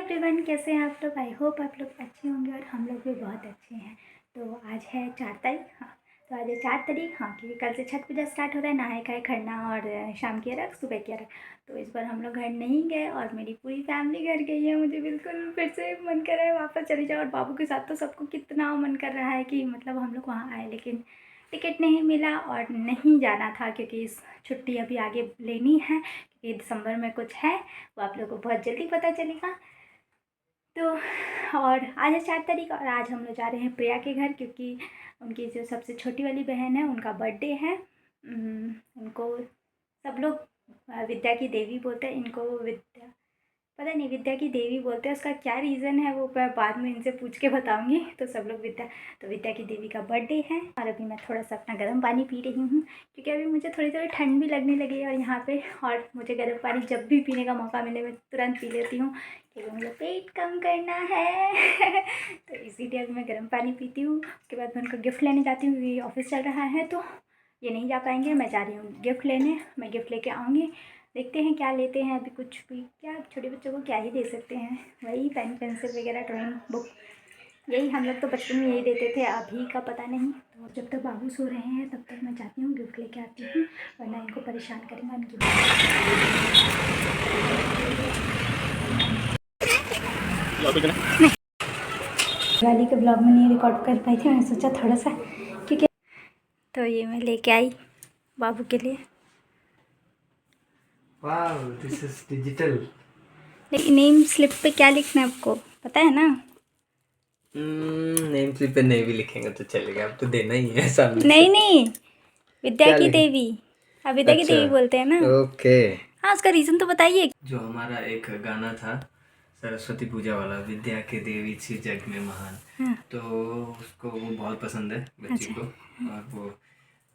Everyone, कैसे हैं आप लोग। आई होप आप लोग अच्छे होंगे और हम लोग भी बहुत अच्छे हैं। तो आज है 4 तारीख। हाँ, तो आज है 4 तारीख। हाँ, क्योंकि कल से छठ पूजा स्टार्ट हो रहा है। नहाए खाए खरना और शाम की अर्घ, सुबह की अर्घ। तो इस बार हम लोग घर नहीं गए और मेरी पूरी फैमिली घर गई है। मुझे बिल्कुल फिर से मन कर रहा है वापस चली जाओ। और बाबू के साथ तो सबको कितना मन कर रहा है कि मतलब हम लोग वहाँ आए, लेकिन टिकट नहीं मिला और नहीं जाना था क्योंकि इस छुट्टी अभी आगे लेनी है क्योंकि दिसंबर में कुछ है, वो आप लोगों को बहुत जल्दी पता चलेगा। तो और आज है 4 तारीख और आज हम लोग जा रहे हैं प्रिया के घर क्योंकि उनकी जो सबसे छोटी वाली बहन है उनका बर्थडे है। उनको सब लोग विद्या की देवी बोलते हैं। इनको विद्या पता नहीं, विद्या की देवी बोलते हैं। उसका क्या रीज़न है वो मैं बाद में इनसे पूछ के बताऊंगी। तो सब लोग विद्या की देवी का बर्थडे है। और अभी मैं थोड़ा सा अपना गर्म पानी पी रही हूँ क्योंकि अभी मुझे थोड़ी थोड़ी ठंड भी लगने लगी है और यहाँ पे। और मुझे गर्म पानी जब भी पीने का मौका मिले मैं तुरंत पी लेती हूँ क्योंकि मुझे पेट कम करना है तो इसीलिए अभी मैं गर्म पानी पीती हूँ। उसके बाद मैं उनको गिफ्ट लेने जाती हूँ क्योंकि ऑफिस चल रहा है तो ये नहीं जा पाएंगे। मैं जा रही हूँ गिफ्ट लेने। मैं गिफ्ट लेके आऊँगी, देखते हैं क्या लेते हैं। अभी कुछ भी क्या, छोटे बच्चों को क्या ही दे सकते हैं, वही पेन पेंसिल वगैरह, ड्राइंग बुक, यही हम लोग तो बचपन में यही देते थे। अभी का पता नहीं। तो जब तक बाबू सो रहे हैं तब तक मैं जाती हूँ गिफ्ट लेके आती हूँ, वरना इनको परेशान करेंगे उनकी दिवाली के ब्लॉग में नहीं रिकॉर्ड कर पाई थी। मैंने सोचा थोड़ा सा क्योंकि तो ये मैं लेके आई बाबू के लिए। वाह, this is digital. Name slip पे क्या लिखना है आपको पता है ना? नेम स्लिप पे नहीं भी लिखेंगे तो चलेगा, अब तो देना ही है सामने नहीं से। नहीं, विद्या की देवी। अब विद्या की अच्छा, देवी बोलते हैं ना। ओके। हाँ, उसका रीज़न तो बताइए। जो हमारा एक गाना था सरस्वती पूजा वाला, विद्या के देवी छी जग में महान, हाँ, तो उसको वो बहुत पसंद है बच्ची अच्छा। को। और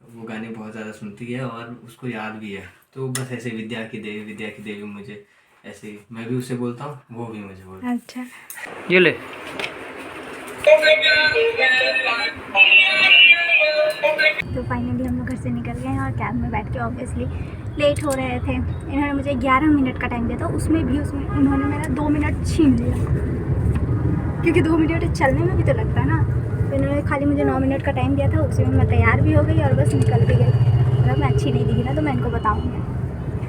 वो गाने बहुत ज़्यादा सुनती है और उसको याद भी है। तो बस ऐसे विद्या की देवी मुझे ऐसे ही, मैं भी उसे बोलता हूँ, वो भी मुझे बोलता है। अच्छा, ये ले। तो फाइनली हम लोग घर से निकल गए हैं और कैब में बैठ के ऑब्वियसली लेट हो रहे थे। इन्होंने मुझे 11 मिनट का टाइम दिया था, उसमें इन्होंने मेरा 2 मिनट छीन लिया क्योंकि 2 मिनट चलने में भी तो लगता है ना। तो इन्होंने खाली मुझे 9 मिनट का टाइम दिया था, उसी में मैं तैयार भी हो गई और बस निकल भी गई। अगर मैं अच्छी नहीं दिखी ना तो मैं इनको बताऊँगी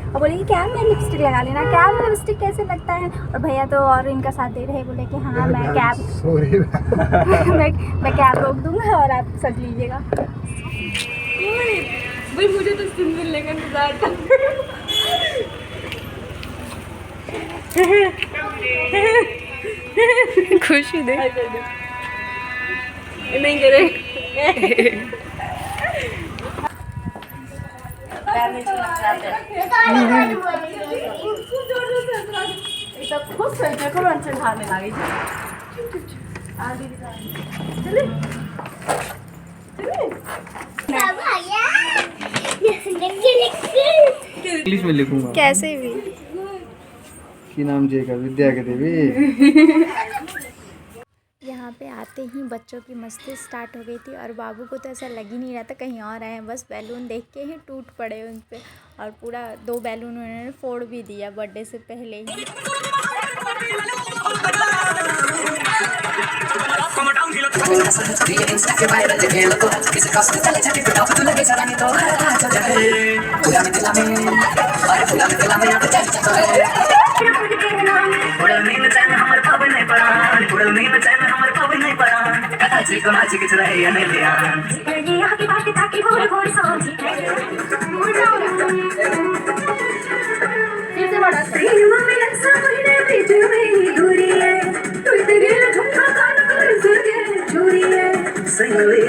और बोलेंगे क्या मैं लिपस्टिक लगा लेना, क्या लिपस्टिक कैसे लगता है। और भैया तो और इनका साथ दे रहे, बोले कि हाँ मैं कैब मैं कैब रोक दूँगा और आप सज लीजिएगा। भाई मुझे तो सुन मिलने का इंतजार था। खुशी दे नहीं करे। खुश है, देखो मानसिक ढाने लगी चले इंग्लिश में लिखूंगा कैसे भी। कि नाम जी का विद्या के देवी। यहाँ पे आते ही बच्चों की मस्ती स्टार्ट हो गई थी और बाबू को तो ऐसा लग ही नहीं रहा था कहीं और आए हैं। बस बैलून देख के ही टूट पड़े उन पे और पूरा 2 बैलून उन्होंने फोड़ भी दिया बर्थडे से पहले ही।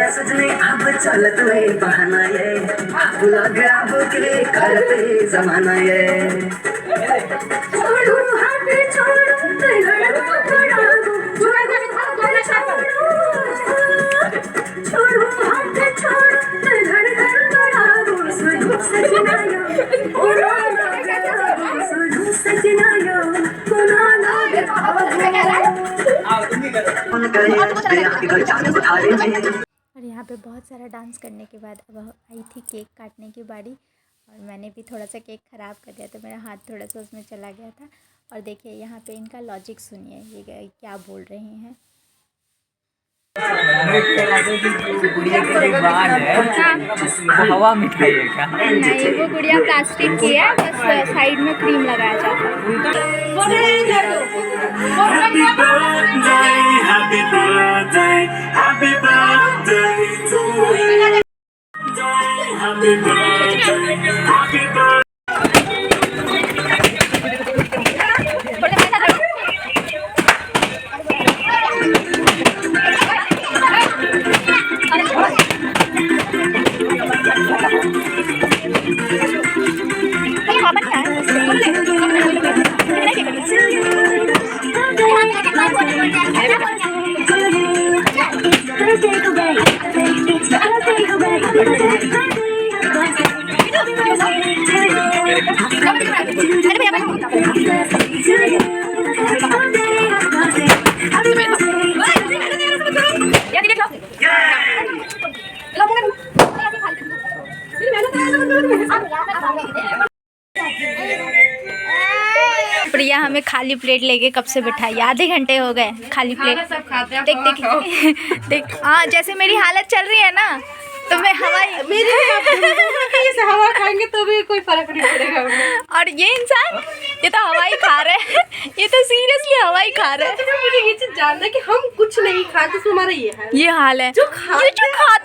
सजने अब चलत बहाना ये अब के करते जमाना ये छोड़ो हाथ छोड़ो छोड़ो हाथ और यहाँ पे बहुत सारा डांस करने के बाद अब आई थी केक काटने की बारी और मैंने भी थोड़ा सा केक ख़राब कर दिया था। मेरा हाथ थोड़ा सा उसमें चला गया था और देखिए यहाँ पे इनका लॉजिक सुनिए, ये क्या बोल रहे हैं। गुड़िया के लिए बाल है, वो हवा में खाइए क्या? नहीं, वो गुड़िया प्लास्टिक की है, बस साइड में क्रीम लगाया जाता है। प्रिया हमें खाली प्लेट लेके कब से बिठाई, आधे घंटे हो गए खाली प्लेट। देख देख देख, हाँ जैसे मेरी हालत चल रही है ना, तो मैं हवा खाएंगे तो भी कोई फर्क नहीं पड़ेगा। और ये इंसान, ये तो हवा ही खा रहे हैं, ये तो सीरियसली हवा ही खा रहे हैं। मुझे ये चीज जानना है कि हम कुछ नहीं खाते तो हमारा ये हाल है। जो खाते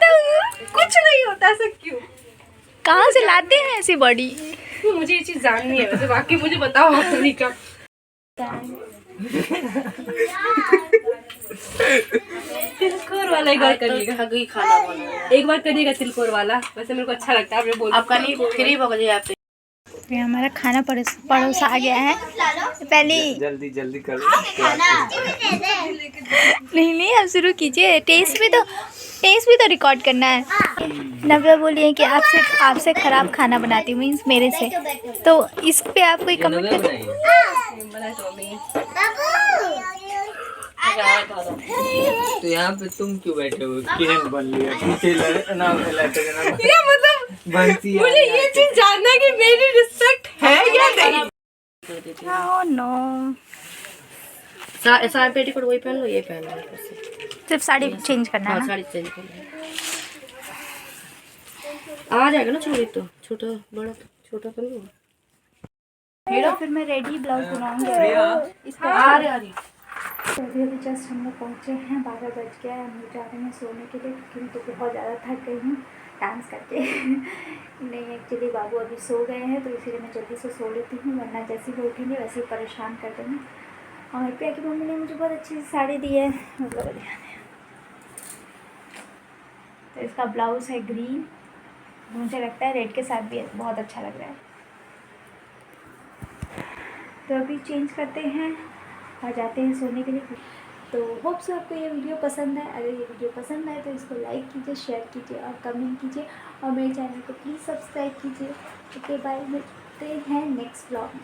हैं कुछ नहीं होता, ऐसा क्यों? कहाँ से लाते हैं ऐसी बॉडी? मुझे ये चीज जाननी है वैसे, बाकी मुझे बताओ आप तरीका। तिलकोर वाला एक बार करिएगा, खाना बनाना एक बार करिएगा तिलकोर वाला, वैसे मेरे को अच्छा लगता है। आप बोल आपका नहीं फ्री बजे आप। ये हमारा खाना परोस आ गया है। पहले जल्दी कर। नहीं अब शुरू कीजिए। टेस्ट भी तो रिकॉर्ड करना है। नव्या बोली है कि आपसे खराब खाना बनाती हूँ, मीन्स मेरे से, तो इस पे आप कोई कमेंट कर। तो यहाँ पे तुम क्यों बैठे हो? किरण बन लिया बनती है। मुझे ये चीज जानना है कि मेरी रिस्पेक्ट है या नहीं। नो, साड़ी पेटीकोट वही पहन लो, ये पहन लो, सिर्फ साड़ी चेंज करना है ना? साड़ी चेंज कर लो, आ जाएगा ना। छोटा बड़ा छोटा कर लो। फिर मैं रेडी ब्लाउज बनाऊंगी। आ रही तो अभी जस्ट हम लोग पहुँचे हैं, 12 बज गया है। हम लोग जा रहे हैं सोने के लिए, क्योंकि तो बहुत ज़्यादा थक गई हूँ डांस करके। नहीं, एक्चुअली बाबू अभी सो गए हैं, तो इसीलिए मैं जल्दी से सो लेती हूँ, वरना जैसे ही वो उठेंगे वैसे ही परेशान कर देंगे। और प्रिया की मम्मी ने मुझे बहुत अच्छी साड़ी दी है, मतलब बढ़िया है। तो इसका ब्लाउज़ है ग्रीन, मुझे लगता है रेड के साथ भी बहुत अच्छा लग रहा है। तो अभी चेंज करते हैं और जाते हैं सोने के लिए। तो होप सो आपको ये वीडियो पसंद है। अगर ये वीडियो पसंद आए तो इसको लाइक कीजिए, शेयर कीजिए और कमेंट कीजिए, और मेरे चैनल को प्लीज़ सब्सक्राइब कीजिए। ओके बाय, मिलते हैं नेक्स्ट व्लॉग में।